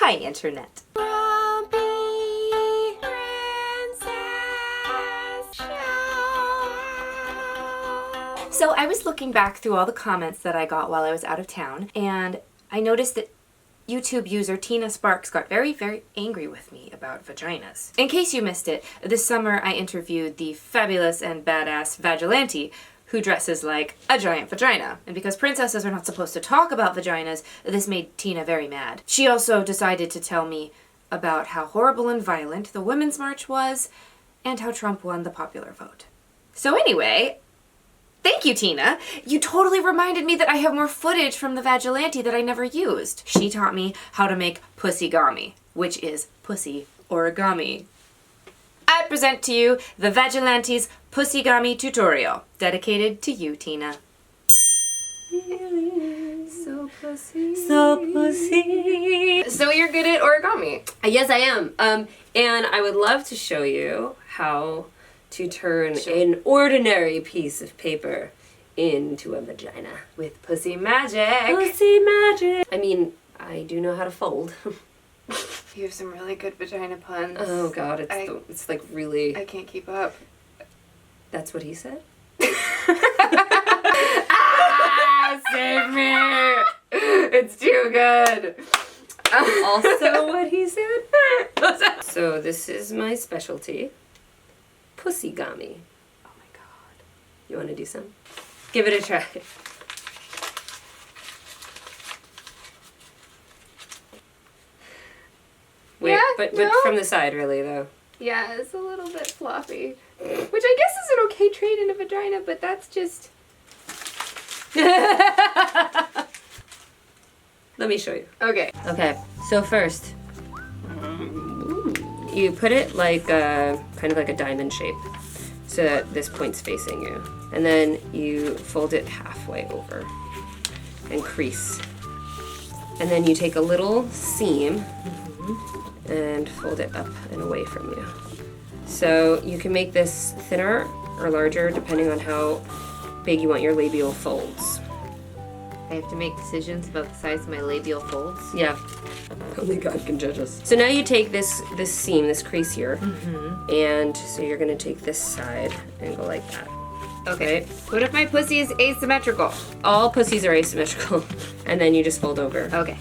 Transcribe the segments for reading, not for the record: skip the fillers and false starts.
Hi, Internet. So I was looking back through all the comments that I got while I was out of town, and I noticed that YouTube user Tina Sparks got very, very angry with me about vaginas. In case you missed it, this summer I interviewed the fabulous and badass Vagilante, who dresses like a giant vagina. And because princesses are not supposed to talk about vaginas, this made Tina very mad. She also decided to tell me about how horrible and violent the Women's March was, and how Trump won the popular vote. So anyway, thank you, Tina. You totally reminded me that I have more footage from the Vagilante that I never used. She taught me how to make PussyGami, which is Pussy Origami. I present to you the Vagilante's PussyGami tutorial, dedicated to you, Tina. So pussy. So pussy. So you're good at origami. Yes, I am. And I would love to show you how to turn an ordinary piece of paper into a vagina With pussy magic. Pussy magic. I mean, I do know how to fold. You have some really good vagina puns. Oh God, it's like really. I can't keep up. That's what he said. Ah, save me! It's too good. Also, what he said. So this is my specialty. PussyGami. Oh my god. You want to do some? Give it a try. Wait, Yeah, but no. from the side, really, though. Yeah, it's a little bit floppy. Which I guess is an okay trade in a vagina, but that's just... Let me show you. Okay. Okay, so first, you put it like kind of like a diamond shape, so that this point's facing you. And then you fold it halfway over and crease. And then you take a little seam and fold it up and away from you. So you can make this thinner or larger depending on how big you want your labial folds. I have to make decisions about the size of my labial folds. Yeah. Only God can judge us. So now you take this seam, this crease here, and so you're gonna take this side and go like that. Okay. What if my pussy is asymmetrical? All pussies are asymmetrical. And then you just fold over. Okay.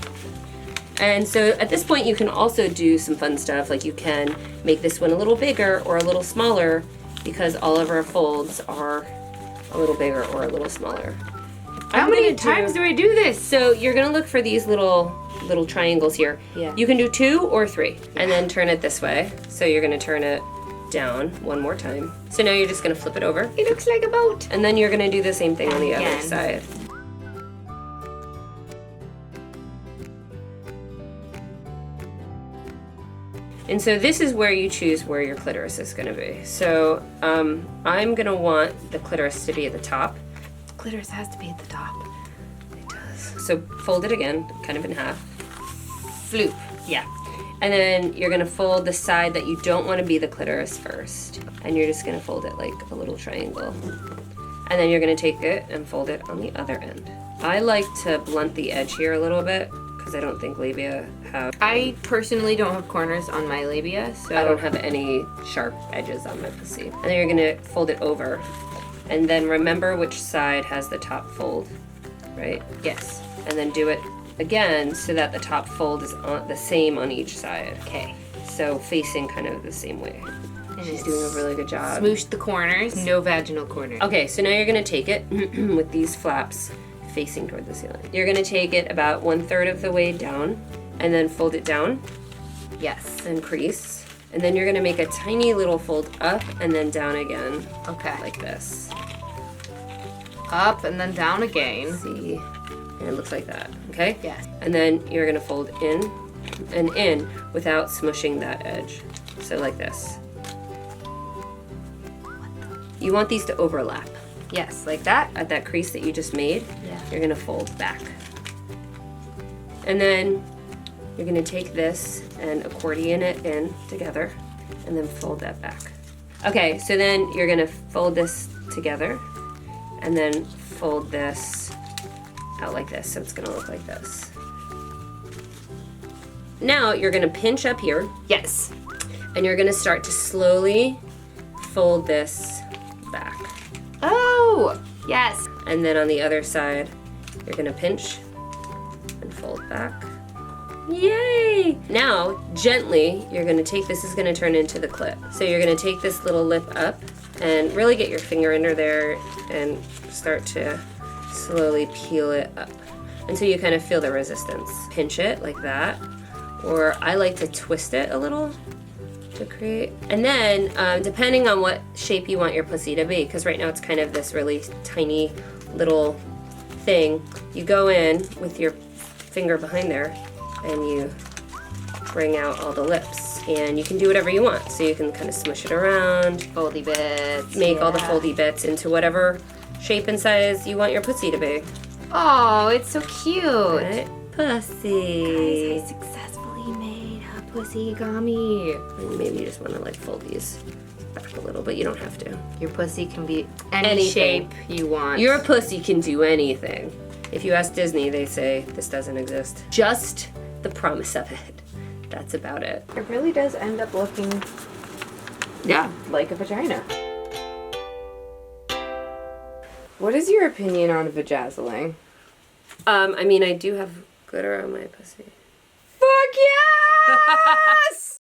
And so at this point you can also do some fun stuff, like you can make this one a little bigger or a little smaller because all of our folds are a little bigger or a little smaller. How many times do I do this? So you're gonna look for these little triangles here. Yeah. You can do 2 or 3 and then turn it this way. So you're gonna turn it down one more time. So now you're just gonna flip it over. It looks like a boat. And then you're gonna do the same thing on the other Again. side. And so this is where you choose where your clitoris is gonna be. So I'm gonna want the clitoris to be at the top. Clitoris has to be at the top. It does. So fold it again, kind of in half. Floop. Yeah. And then you're gonna fold the side that you don't wanna be the clitoris first. And you're just gonna fold it like a little triangle. And then you're gonna take it and fold it on the other end. I like to blunt the edge here a little bit because I don't think labia have... I personally don't have corners on my labia, so... I don't have any sharp edges on my pussy. And then you're gonna fold it over. And then remember which side has the top fold, right? Yes. And then do it again so that the top fold is on the same on each side. Okay. So facing kind of the same way. And She's doing a really good job. Smoosh the corners. No vaginal corners. Okay, so now you're gonna take it with these flaps facing toward the ceiling. You're gonna take it about 1/3 of the way down and then fold it down Yes. and crease. And then you're gonna make a tiny little fold up and then down again, Okay. like this. Up and then down again. See? And it looks like that, okay? Yes. And then you're gonna fold in and in without smushing that edge. So like this. You want these to overlap. Yes, like that. At that crease that you just made, Yeah. you're gonna fold back. And then you're gonna take this and accordion it in together and then fold that back. Okay, so then you're gonna fold this together and then fold this out like this, so it's gonna look like this. now you're gonna pinch up here, Yes. and you're gonna start to slowly fold this back. Oh, yes. And then on the other side, you're gonna pinch and fold back. Yay! Now, gently, you're gonna take, this is gonna turn into the clip. So you're gonna take this little lip up and really get your finger under there and start to slowly peel it up until you kind of feel the resistance. Pinch it like that, or I like to twist it a little to create. And then, depending on what shape you want your pussy to be, because right now it's kind of this really tiny little thing, you go in with your finger behind there and you bring out all the lips. And you can do whatever you want. So you can kind of smush it around, Foldy bits. make all the foldy bits into whatever shape and size you want your pussy to be. Oh, it's so cute. Right? Pussy. Guys, I successfully made a PussyGami. And maybe you just want to like fold these back a little, but you don't have to. Your pussy can be any Anything. shape you want. Your pussy can do anything. If you ask Disney, they say this doesn't exist. Just the promise of it. That's about it. It really does end up looking, yeah, like a vagina. What is your opinion on vajazzling? I mean, I do have glitter on my pussy. Fuck yes!